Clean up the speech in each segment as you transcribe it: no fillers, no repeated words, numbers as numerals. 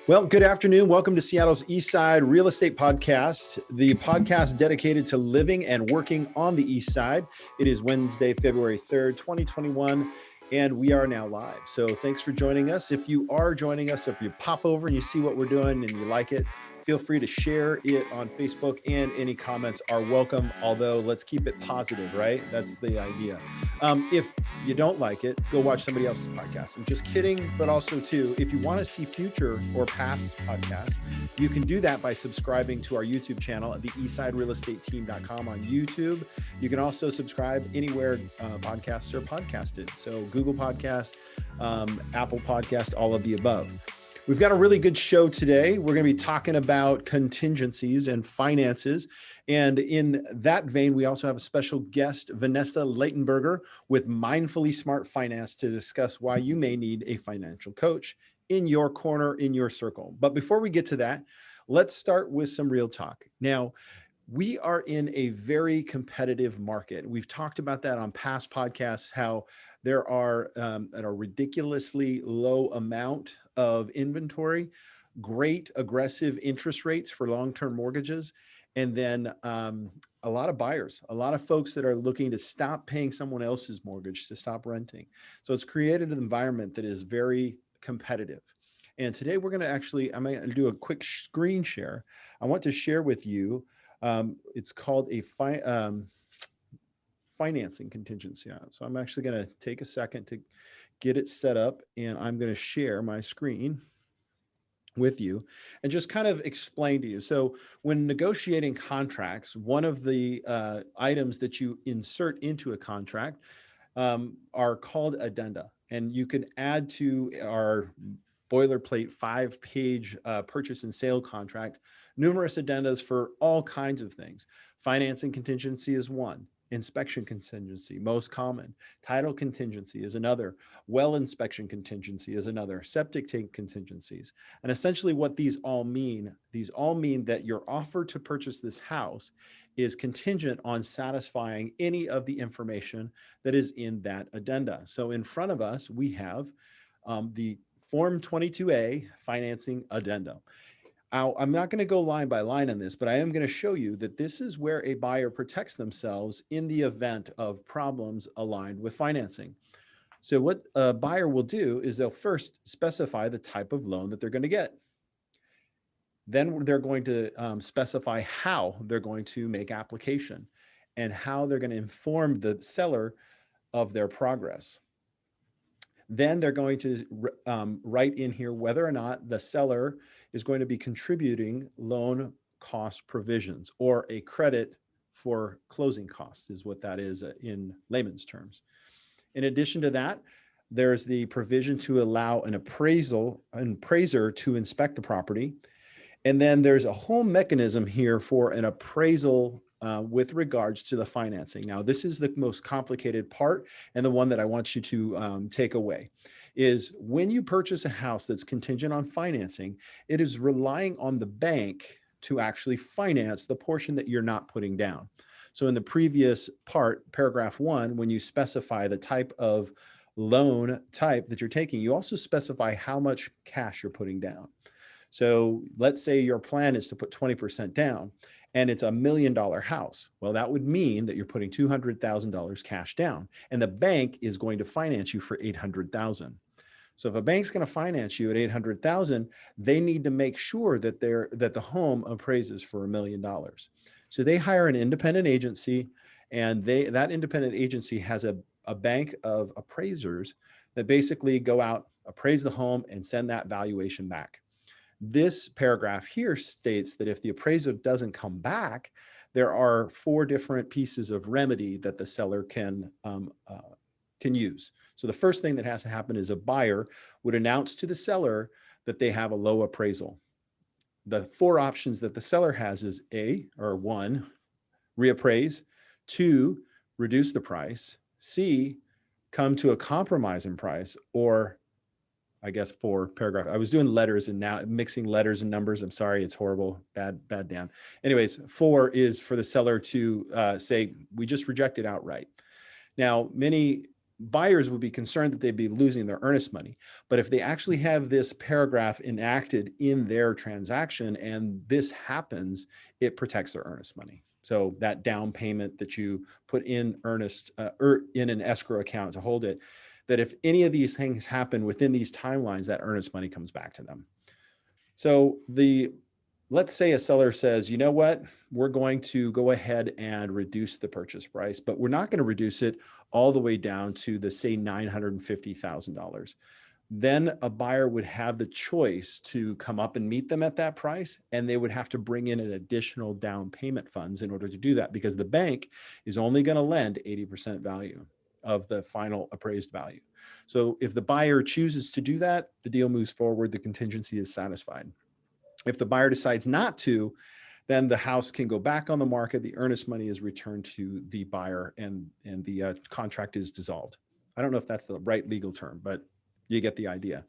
Well, good afternoon. Welcome to Seattle's Eastside Real Estate Podcast, the podcast dedicated to living and working on the East Side. It is Wednesday, February 3rd, 2021, and we are now live. So thanks for joining us. If you are joining us, if you pop over and you see what we're doing and you like it, feel free to share it on Facebook, and any comments are welcome, although let's keep it positive, right? That's the idea. If you don't like it, go watch somebody else's podcast. I'm just kidding, but also too, if you want to see future or past podcasts, you can do that by subscribing to our YouTube channel at the eastsiderealestateteam.com on YouTube. You can also subscribe anywhere podcasts are podcasted. So Google Podcast, Apple Podcast, all of the above. We've got a really good show today. We're going to be talking about contingencies and finances. And in that vein, we also have a special guest, Vanessa Linenberger with Mindfully Smart Finance, to discuss why you may need a financial coach in your corner, in your circle. But before we get to that, let's start with some real talk. Now, we are in a very competitive market. We've talked about that on past podcasts, how there are at a ridiculously low amount of inventory, great aggressive interest rates for long-term mortgages, and then a lot of buyers, a lot of folks that are looking to stop paying someone else's mortgage, to stop renting. So it's created an environment that is very competitive. And today we're going to I'm going to do a quick screen share. I want to share with you, it's called a financing contingency. So I'm actually going to take a second to get it set up, and I'm going to share my screen with you and just kind of explain to you. So when negotiating contracts, one of the items that you insert into a contract are called addenda, and you can add to our boilerplate 5-page purchase and sale contract numerous addendas for all kinds of things. Financing contingency is one. Inspection contingency, most common. Title contingency is another. Well inspection contingency is another. Septic tank contingencies. And essentially what these all mean that your offer to purchase this house is contingent on satisfying any of the information that is in that addenda. So in front of us, we have the Form 22A financing addenda. Now, I'm not going to go line by line on this, but I am going to show you that this is where a buyer protects themselves in the event of problems aligned with financing. So what a buyer will do is they'll first specify the type of loan that they're going to get. Then they're going to specify how they're going to make application and how they're going to inform the seller of their progress. Then they're going to write in here whether or not the seller is going to be contributing loan cost provisions, or a credit for closing costs is what that is in layman's terms. In addition to that, there's the provision to allow an appraiser to inspect the property. And then there's a whole mechanism here for an appraisal with regards to the financing. Now, this is the most complicated part, and the one that I want you to take away is when you purchase a house that's contingent on financing, it is relying on the bank to actually finance the portion that you're not putting down. So in the previous part, paragraph 1, when you specify the type of loan type that you're taking, you also specify how much cash you're putting down. So let's say your plan is to put 20% down, and it's $1 million house. Well, that would mean that you're putting $200,000 cash down, and the bank is going to finance you for $800,000. So if a bank's going to finance you at $800,000, they need to make sure that the home appraises for $1 million. So they hire an independent agency, and that independent agency has a bank of appraisers that basically go out, appraise the home, and send that valuation back. This paragraph here states that if the appraiser doesn't come back, there are 4 different pieces of remedy that the seller can use. So the first thing that has to happen is a buyer would announce to the seller that they have a low appraisal. The 4 options that the seller has is 1, reappraise, 2, reduce the price, C, come to a compromise in price, or I guess 4 paragraph. I was doing letters and now mixing letters and numbers. I'm sorry, it's horrible. Bad Dan. Anyways, 4 is for the seller to say, we just reject it outright. Now, many buyers would be concerned that they'd be losing their earnest money. But if they actually have this paragraph enacted in their transaction and this happens, it protects their earnest money. So that down payment that you put in earnest or in an escrow account to hold it, that if any of these things happen within these timelines, that earnest money comes back to them. So let's say a seller says, you know what, we're going to go ahead and reduce the purchase price, but we're not going to reduce it all the way down to the, say, $950,000. Then a buyer would have the choice to come up and meet them at that price, and they would have to bring in an additional down payment funds in order to do that, because the bank is only going to lend 80% value of the final appraised value. So if the buyer chooses to do that, the deal moves forward, the contingency is satisfied. If the buyer decides not to, then the house can go back on the market, the earnest money is returned to the buyer, and the contract is dissolved. I don't know if that's the right legal term, but you get the idea.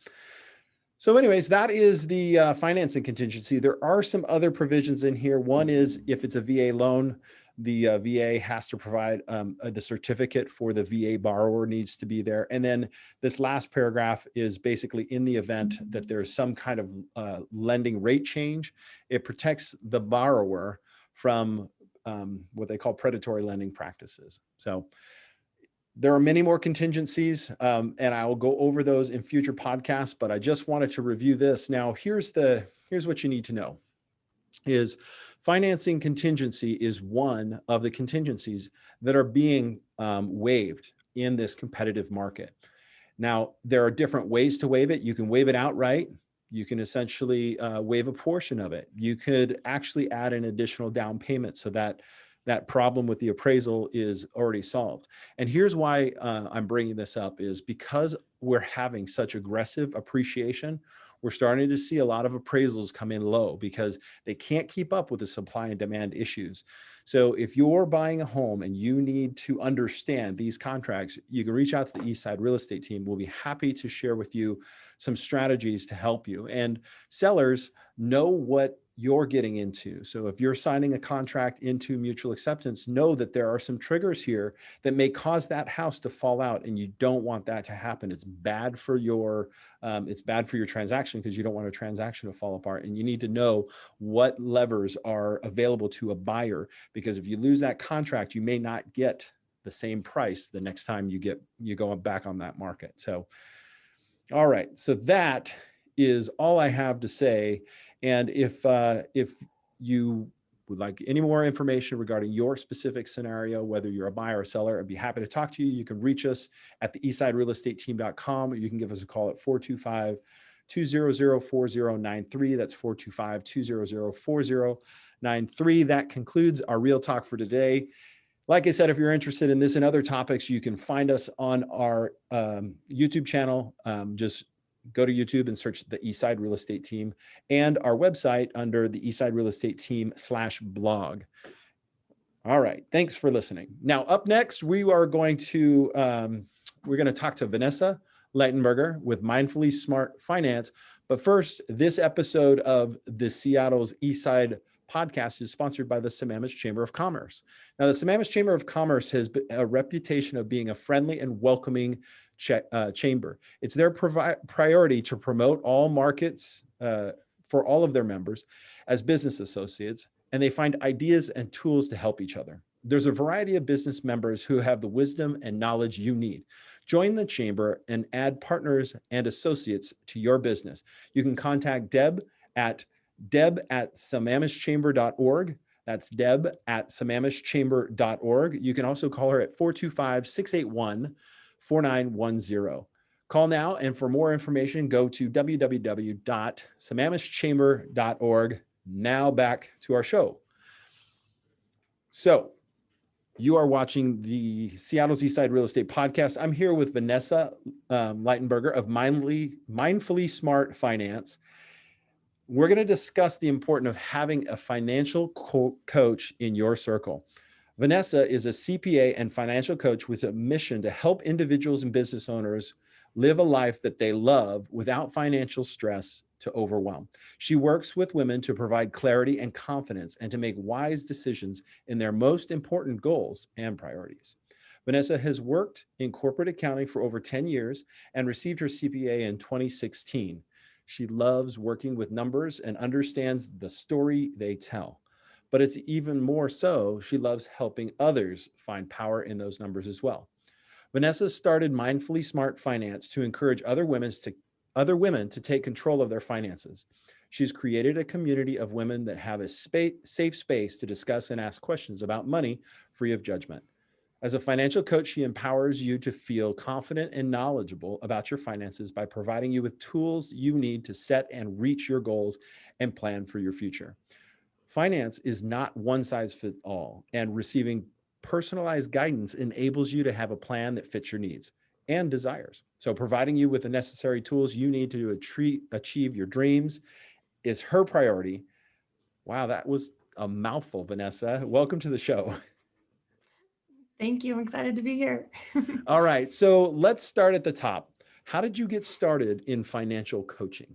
So anyways, that is the financing contingency. There are some other provisions in here. One is if it's a VA loan, the VA has to provide the certificate for the VA borrower needs to be there. And then this last paragraph is basically in the event that there's some kind of lending rate change, it protects the borrower from what they call predatory lending practices. So there are many more contingencies, and I will go over those in future podcasts, but I just wanted to review this. Now, here's what you need to know is financing contingency is one of the contingencies that are being waived in this competitive market. Now, there are different ways to waive it. You can waive it outright. You can essentially waive a portion of it. You could actually add an additional down payment so that that problem with the appraisal is already solved. And here's why I'm bringing this up is because we're having such aggressive appreciation, we're starting to see a lot of appraisals come in low because they can't keep up with the supply and demand issues. So if you're buying a home and you need to understand these contracts, you can reach out to the Eastside Real Estate team. We'll be happy to share with you some strategies to help you. And sellers know what you're getting into. So if you're signing a contract into mutual acceptance, know that there are some triggers here that may cause that house to fall out, and you don't want that to happen. It's bad for your transaction because you don't want a transaction to fall apart. And you need to know what levers are available to a buyer, because if you lose that contract, you may not get the same price the next time you go back on that market. So, all right. So that is all I have to say. And if you would like any more information regarding your specific scenario, whether you're a buyer or seller, I'd be happy to talk to you. You can reach us at the eastsiderealestateteam.com, or you can give us a call at 425-200-4093. That's 425-200-4093. That concludes our Real Talk for today. Like I said, if you're interested in this and other topics, you can find us on our YouTube channel. Just go to YouTube and search the Eastside Real Estate Team, and our website under the Eastside Real Estate Team /blog. All right. Thanks for listening. Now, up next, we're going to talk to Vanessa Linenberger with Mindfully Smart Finance. But first, this episode of the Seattle's Eastside Podcast is sponsored by the Sammamish Chamber of Commerce. Now, the Sammamish Chamber of Commerce has a reputation of being a friendly and welcoming chamber. It's their priority to promote all markets for all of their members as business associates, and they find ideas and tools to help each other. There's a variety of business members who have the wisdom and knowledge you need. Join the chamber and add partners and associates to your business. You can contact Deb at sammamischamber.org. That's Deb at sammamischamber.org. You can also call her at 425-681-4910. Call now, and for more information, go to www.sammamischamber.org. Now back to our show. So you are watching the Seattle's Eastside Real Estate Podcast. I'm here with Vanessa Linenberger of Mindfully Smart Finance. We're going to discuss the importance of having a financial coach in your circle. Vanessa is a CPA and financial coach with a mission to help individuals and business owners live a life that they love without financial stress to overwhelm. She works with women to provide clarity and confidence and to make wise decisions in their most important goals and priorities. Vanessa has worked in corporate accounting for over 10 years and received her CPA in 2016. She loves working with numbers and understands the story they tell. But it's even more so, she loves helping others find power in those numbers as well. Vanessa started Mindfully Smart Finance to encourage other women to take control of their finances. She's created a community of women that have a safe space to discuss and ask questions about money free of judgment. As a financial coach, she empowers you to feel confident and knowledgeable about your finances by providing you with tools you need to set and reach your goals and plan for your future. Finance is not one size fits all, and receiving personalized guidance enables you to have a plan that fits your needs and desires. So, providing you with the necessary tools you need to achieve your dreams is her priority. Wow, that was a mouthful, Vanessa. Welcome to the show. Thank you. I'm excited to be here. All right, so let's start at the top. How did you get started in financial coaching?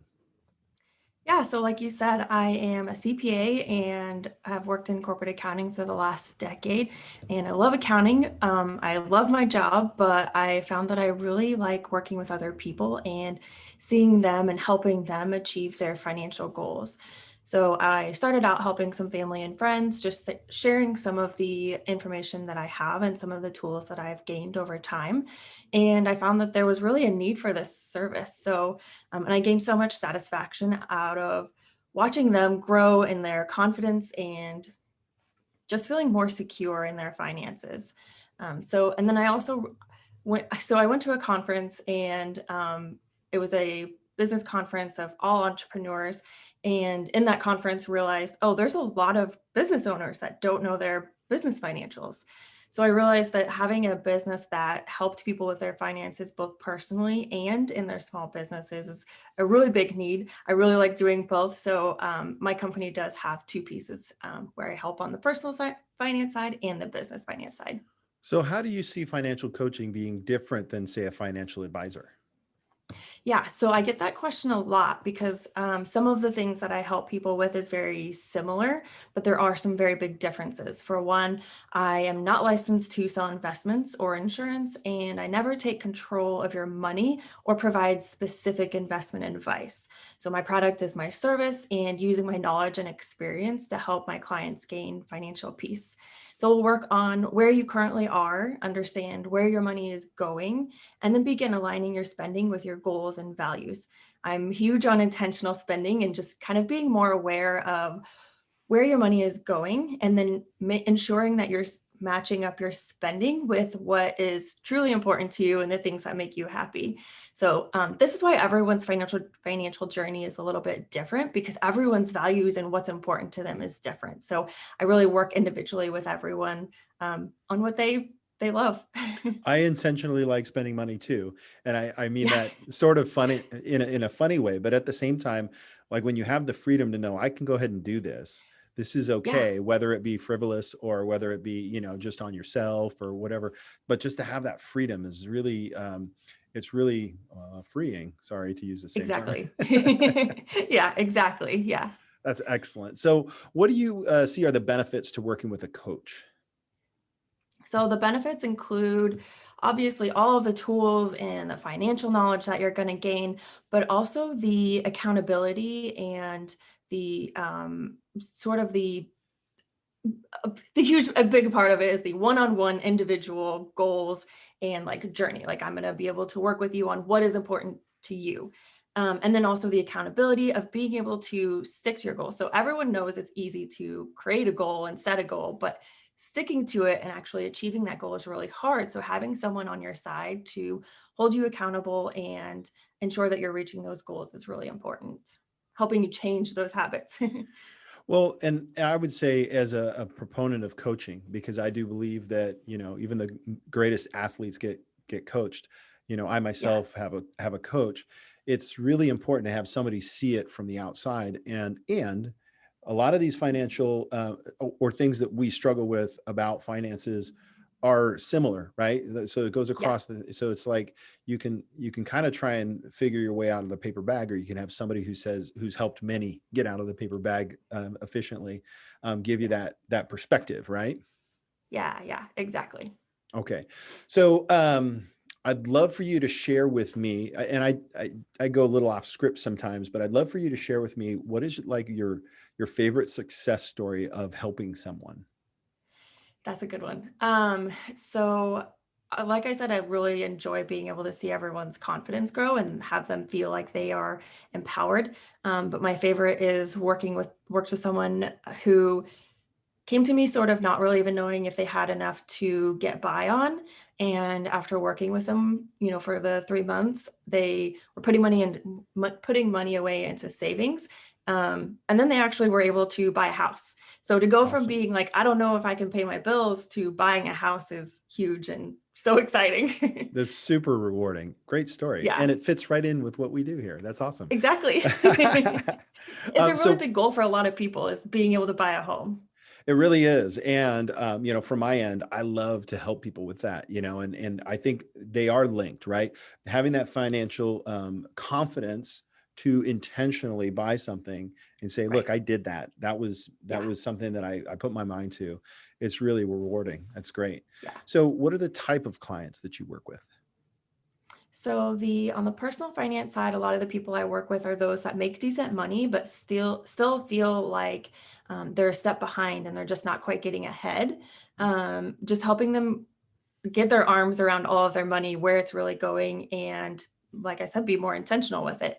Yeah, so like you said, I am a CPA and I've worked in corporate accounting for the last decade, and I love accounting. I love my job, but I found that I really like working with other people and seeing them and helping them achieve their financial goals. So I started out helping some family and friends, just sharing some of the information that I have and some of the tools that I've gained over time. And I found that there was really a need for this service. And I gained so much satisfaction out of watching them grow in their confidence and just feeling more secure in their finances. And then I also I went to a conference, and it was a business conference of all entrepreneurs. And in that conference, realized, oh, there's a lot of business owners that don't know their business financials. So I realized that having a business that helped people with their finances, both personally and in their small businesses, is a really big need. I really like doing both. So my company does have two pieces where I help on the personal side, finance side, and the business finance side. So, how do you see financial coaching being different than, say, a financial advisor? Yeah, so I get that question a lot because some of the things that I help people with is very similar, but there are some very big differences. For one, I am not licensed to sell investments or insurance, and I never take control of your money or provide specific investment advice. So my product is my service and using my knowledge and experience to help my clients gain financial peace. So we'll work on where you currently are, understand where your money is going, and then begin aligning your spending with your goals and values. I'm huge on intentional spending and just kind of being more aware of where your money is going, and then ensuring that you're matching up your spending with what is truly important to you and the things that make you happy. So this is why everyone's financial journey is a little bit different, because everyone's values and what's important to them is different. So I really work individually with everyone on what they love. I intentionally like spending money too. And I mean Yeah. that sort of funny in a funny way, but at the same time, like when you have the freedom to know I can go ahead and do this. This is Yeah. okay, whether it be frivolous or whether it be, just on yourself or whatever. But just to have that freedom is really, it's really freeing. Sorry to use the same term. Exactly. Yeah, exactly. Yeah. That's excellent. So, what do you see are the benefits to working with a coach? So the benefits include obviously all of the tools and the financial knowledge that you're going to gain, but also the accountability and the sort of a big part of it is the one-on-one individual goals and like journey. Like I'm going to be able to work with you on what is important to you. And then also the accountability of being able to stick to your goal. So everyone knows it's easy to create a goal and set a goal, but sticking to it and actually achieving that goal is really hard. So having someone on your side to hold you accountable and ensure that you're reaching those goals is really important, helping you change those habits. Well, and I would say as a proponent of coaching, because I do believe that, even the greatest athletes get coached. I Yeah. myself have a coach. It's really important to have somebody see it from the outside, and a lot of these financial or things that we struggle with about finances are similar, right? So it goes Yeah. across so it's like you can kind of try and figure your way out of the paper bag, or you can have somebody who's helped many get out of the paper bag efficiently, give you Yeah. that perspective, right? Yeah, exactly. Okay. So I'd love for you to share with me, and I go a little off script sometimes, but I'd love for you to share with me what is like your favorite success story of helping someone. That's a good one. Like I said, I really enjoy being able to see everyone's confidence grow and have them feel like they are empowered. But my favorite is worked with someone who came to me sort of not really even knowing if they had enough to get by on. And after working with them, for the 3 months, they were putting money away into savings. And then they actually were able to buy a house. So to go from Awesome. being like, I don't know if I can pay my bills to buying a house is huge and so exciting. That's super rewarding. Great story. Yeah, And it fits right in with what we do here. That's awesome. exactly. It's a really So big goal for a lot of people is being able to buy a home. it really is. And, from my end, I love to help people with that, and I think they are linked, right? Having that financial confidence to intentionally buy something and say, look, Right. I did that. That Yeah. was something that I put my mind to. It's really rewarding. That's great. Yeah. So what are the type of clients that you work with? So on the personal finance side, a lot of the people I work with are those that make decent money, but still feel like they're a step behind and they're just not quite getting ahead. Just helping them get their arms around all of their money, where it's really going, and like I said, be more intentional with it.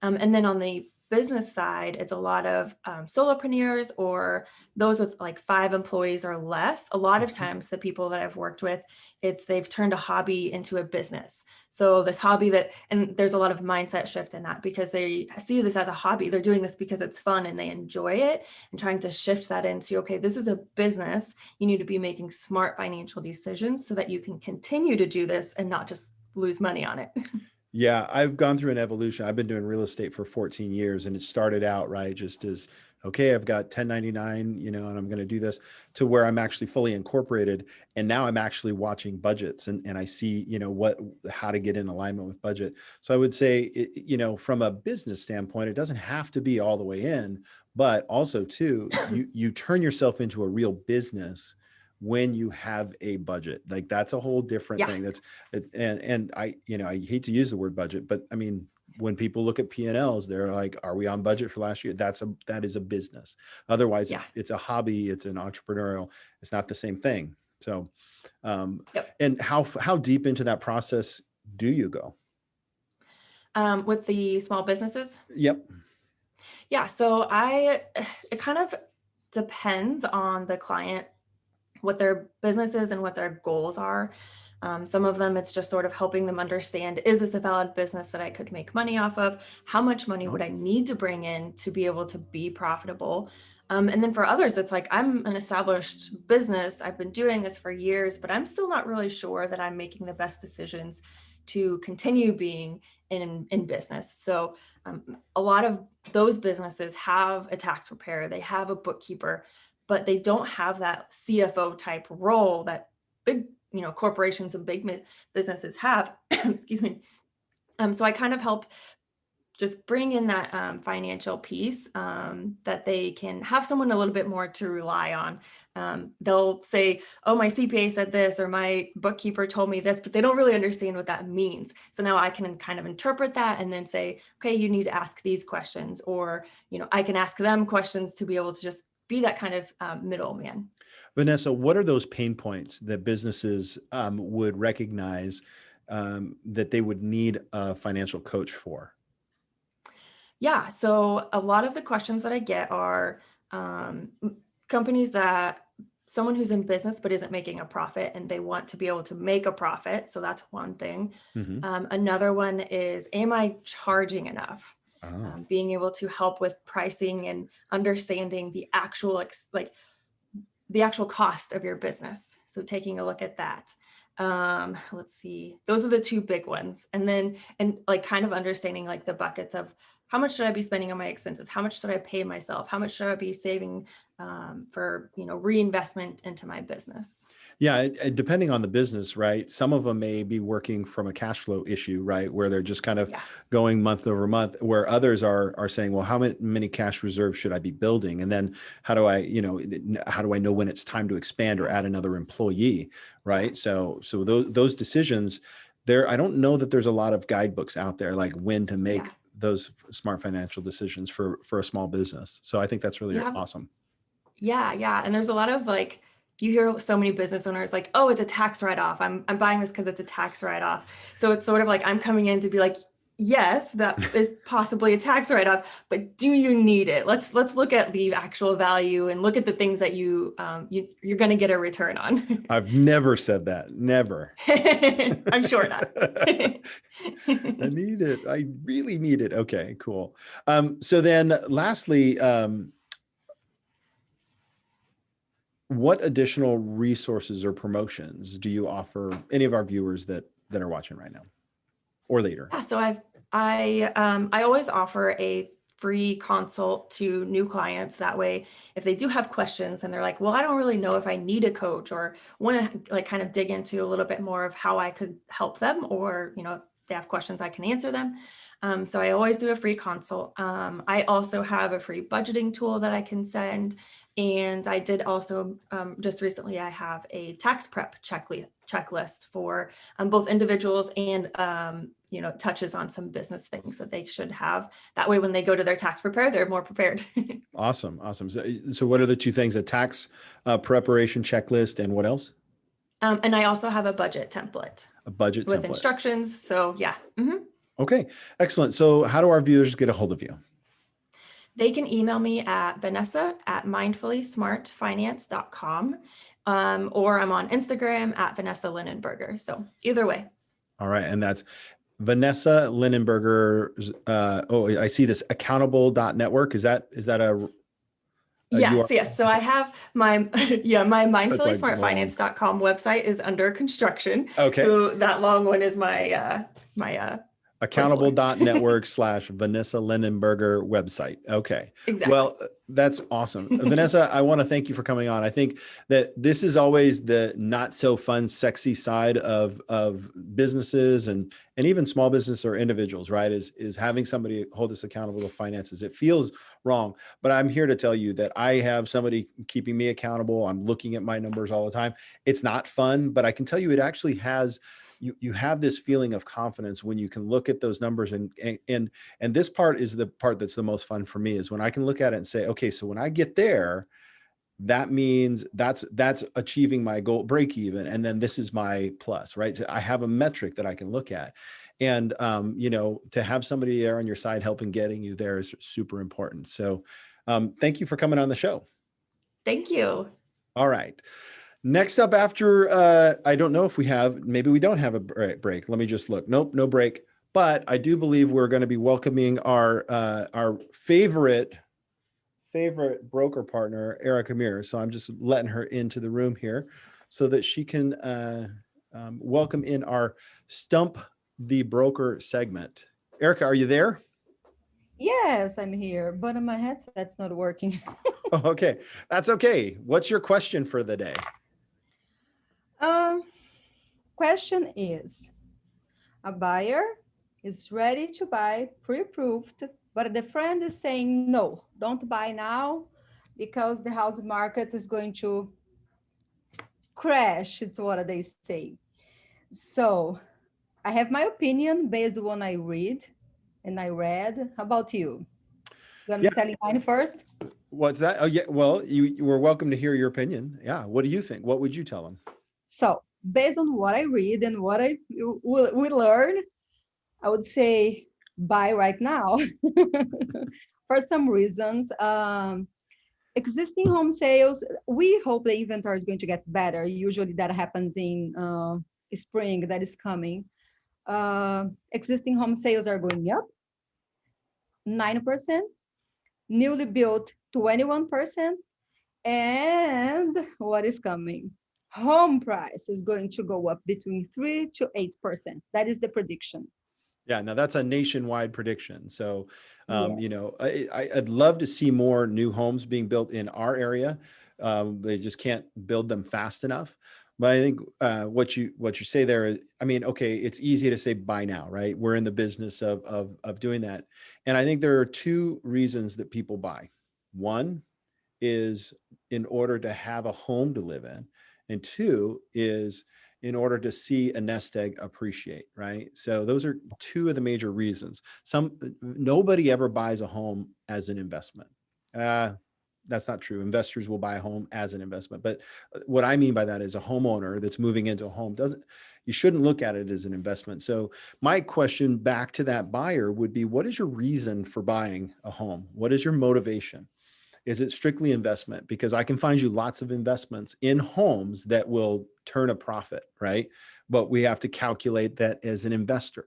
And then on the business side, it's a lot of solopreneurs or those with like 5 employees or less. A lot of Mhm. times, the people that I've worked with, they've turned a hobby into a business. So this hobby and there's a lot of mindset shift in that because they see this as a hobby. They're doing this because it's fun and they enjoy it, and trying to shift that into, okay, this is a business. You need to be making smart financial decisions so that you can continue to do this and not just lose money on it. Yeah, I've gone through an evolution. I've been doing real estate for 14 years and it started out, right, just as, okay, I've got 1099, and I'm going to do this to where I'm actually fully incorporated. And now I'm actually watching budgets and I see, how to get in alignment with budget. So I would say, from a business standpoint, it doesn't have to be all the way in, but also too, you turn yourself into a real business when you have a budget. Like that's a whole different Yeah. thing. And I hate to use the word budget, but I mean, when people look at P&Ls, they're like, are we on budget for last year? That is a business. Otherwise Yeah. it's a hobby, it's an entrepreneurial, it's not the same thing. So Yep. and how deep into that process do you go? With the small businesses. Yep. Yeah. It kind of depends on the client, what their business is and what their goals are. Some of them, it's just sort of helping them understand, is this a valid business that I could make money off of? How much money Uh-huh. would I need to bring in to be able to be profitable? And then for others, it's like, I'm an established business. I've been doing this for years, but I'm still not really sure that I'm making the best decisions to continue being in business. So a lot of those businesses have a tax preparer, they have a bookkeeper, but they don't have that CFO type role that big, corporations and big businesses have. Excuse me. So I kind of help just bring in that financial piece, that they can have someone a little bit more to rely on. They'll say, oh, my CPA said this, or my bookkeeper told me this, but they don't really understand what that means. So now I can kind of interpret that and then say, okay, you need to ask these questions, or, I can ask them questions to be able to just be that kind of middleman. Vanessa, what are those pain points that businesses would recognize that they would need a financial coach for? Yeah. So a lot of the questions that I get are companies that someone who's in business but isn't making a profit and they want to be able to make a profit. So that's one thing. Hmm. Another one is, am I charging enough? Oh. Being able to help with pricing and understanding the actual cost of your business. So taking a look at that. Let's see, those are the two big ones. And like kind of understanding like the buckets of, how much should I be spending on my expenses? How much should I pay myself? How much should I be saving for, reinvestment into my business? Yeah, depending on the business, right? Some of them may be working from a cash flow issue, right? Where they're just kind of Yeah. going month over month, where others are saying, well, how many cash reserves should I be building? And then how do how do I know when it's time to expand or Yeah. add another employee, Yeah. right? So those decisions there, I don't know that there's a lot of guidebooks out there like when to Yeah. make those smart financial decisions for a small business. So I think that's really You have awesome. Yeah, yeah. And there's a lot of like, you hear so many business owners like, oh, it's a tax write-off. I'm buying this because it's a tax write-off. So it's sort of like I'm coming in to be like, yes, that is possibly a tax write-off, but do you need it? Let's look at the actual value and look at the things that you're going to get a return on. I've never said that. Never. I'm sure not. I need it. I really need it. Okay, cool. So then lastly, what additional resources or promotions do you offer any of our viewers that are watching right now or later? Yeah, so I always offer a free consult to new clients. That way, if they do have questions and they're like, well, I don't really know if I need a coach or want to like kind of dig into a little bit more of how I could help them, or, if they have questions, I can answer them. So I always do a free consult. I also have a free budgeting tool that I can send. And I did also, just recently, I have a tax prep checklist for both individuals and, touches on some business things that they should have. That way, when they go to their tax prepare, they're more prepared. Awesome. So what are the two things? A tax preparation checklist and what else? And I also have a budget template. A budget with template. Instructions. So yeah. Mm-hmm. Okay, excellent. So how do our viewers get a hold of you? They can email me at vanessa@mindfullysmartfinance.com, or I'm on Instagram at Vanessa Linenberger. So either way. All right. And that's Vanessa Linenberger. I see this accountable.network. Is that a Yes, URL? yes. So I have my my mindfullysmartfinance.com website is under construction. Okay. So that long one is my accountable.network/Vanessa Linenberger website. Okay. Exactly. Well, that's awesome. Vanessa, I want to thank you for coming on. I think that this is always the not so fun, sexy side of businesses and even small business or individuals, right? Is having somebody hold us accountable to finances. It feels wrong, but I'm here to tell you that I have somebody keeping me accountable. I'm looking at my numbers all the time. It's not fun, but I can tell you it actually has you have this feeling of confidence when you can look at those numbers and this part is the part that's the most fun for me, is when I can look at it and say, okay, so when I get there, that means that's achieving my goal break even. And then this is my plus, right? So I have a metric that I can look at. And, to have somebody there on your side helping getting you there is super important. So thank you for coming on the show. Thank you. All right. Next up after, I don't know if maybe we don't have a break. Let me just look. Nope, no break. But I do believe we're going to be welcoming our favorite broker partner, Erica Mears. So I'm just letting her into the room here so that she can welcome in our Stump the Broker segment. Erica, are you there? Yes, I'm here, but my headset's not working. Oh, okay, that's okay. What's your question for the day? Question is, a buyer is ready to buy, pre-approved, but the friend is saying, no, don't buy now because the house market is going to crash. It's what they say. So I have my opinion based on what I read. How about you? You want me to tell you mine first? What's that? Oh, yeah. Well, you were welcome to hear your opinion. Yeah. What do you think? What would you tell them? So based on what I read and what we learn, I would say buy right now. For some reasons, existing home sales, we hope the inventory is going to get better. Usually that happens in spring that is coming. Existing home sales are going up 9%, newly built 21%, and what is coming? Home price is going to go up between 3 to 8%. That is the prediction. Yeah, now that's a nationwide prediction. So, Yeah. I'd love to see more new homes being built in our area. They just can't build them fast enough. But I think what you say there is, I mean, okay, it's easy to say buy now, right? We're in the business of doing that. And I think there are two reasons that people buy. One is in order to have a home to live in. And two is in order to see a nest egg appreciate, right? So those are two of the major reasons. Nobody ever buys a home as an investment. That's not true. Investors will buy a home as an investment. But what I mean by that is a homeowner that's moving into a home you shouldn't look at it as an investment. So my question back to that buyer would be, what is your reason for buying a home? What is your motivation? Is it strictly investment? Because I can find you lots of investments in homes that will turn a profit, right? But we have to calculate that as an investor.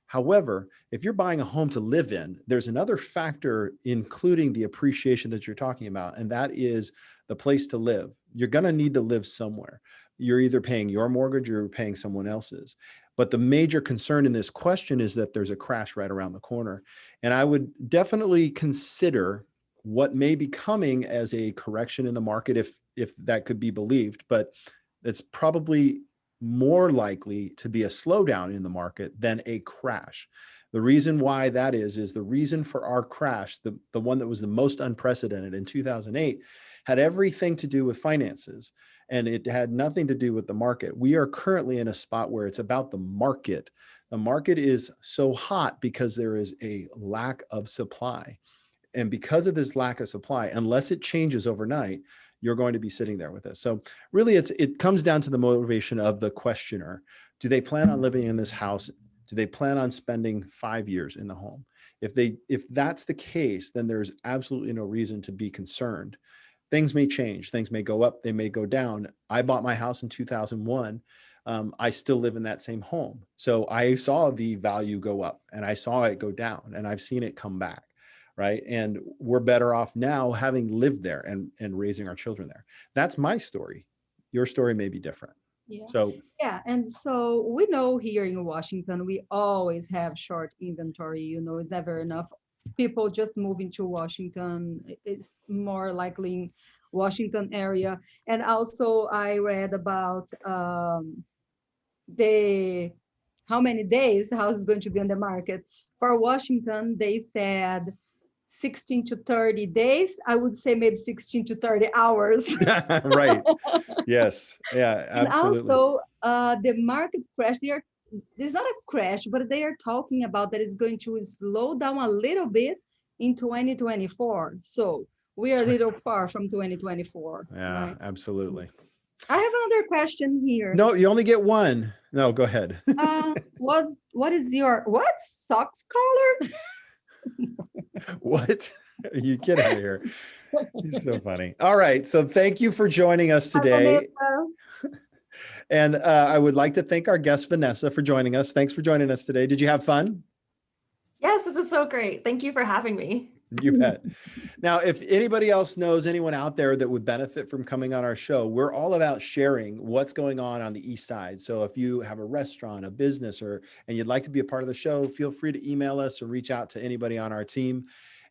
However, if you're buying a home to live in, there's another factor, including the appreciation that you're talking about, and that is the place to live. You're going to need to live somewhere. You're either paying your mortgage or you're paying someone else's. But the major concern in this question is that there's a crash right around the corner. And I would definitely consider what may be coming as a correction in the market, if that could be believed, but it's probably more likely to be a slowdown in the market than a crash. The reason why that is the reason for our crash, the one that was the most unprecedented in 2008, had everything to do with finances, and it had nothing to do with the market. We are currently in a spot where it's about the market. The market is so hot because there is a lack of supply. And because of this lack of supply, unless it changes overnight, you're going to be sitting there with this. So really, it comes down to the motivation of the questioner. Do they plan on living in this house? Do they plan on spending 5 years in the home? If that's the case, then there's absolutely no reason to be concerned. Things may change. Things may go up. They may go down. I bought my house in 2001. I still live in that same home. So I saw the value go up and I saw it go down, and I've seen it come back. Right. And we're better off now having lived there and raising our children there. That's my story. Your story may be different. Yeah. So, yeah. And so we know here in Washington, we always have short inventory, it's never enough. People just moving to Washington. It's more likely in Washington area. And also I read about how many days the house is going to be on the market. For Washington, they said 16 to 30 days. I would say maybe 16 to 30 hours. Right. Yes. Yeah, absolutely. And also the market crash, there's not a crash, but they are talking about that it's going to slow down a little bit in 2024. So we are a little far from 2024. Yeah, right? absolutely. I have another question here. No, you only get one. No, go ahead. What is your socks color? What? You get out of here. You're so funny. All right. So thank you for joining us today. And I would like to thank our guest, Vanessa, for joining us. Thanks for joining us today. Did you have fun? Yes, this is so great. Thank you for having me. You bet. Now, if anybody else knows anyone out there that would benefit from coming on our show, we're all about sharing what's going on the East Side. So if you have a restaurant, a business, and you'd like to be a part of the show, feel free to email us or reach out to anybody on our team.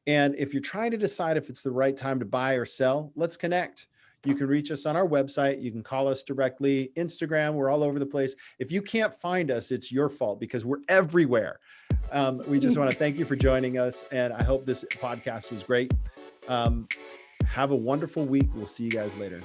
And if you're trying to decide if it's the right time to buy or sell, let's connect. You can reach us on our website. You can call us directly. Instagram, we're all over the place. If you can't find us, it's your fault because we're everywhere. We just want to thank you for joining us. And I hope this podcast was great. Have a wonderful week. We'll see you guys later.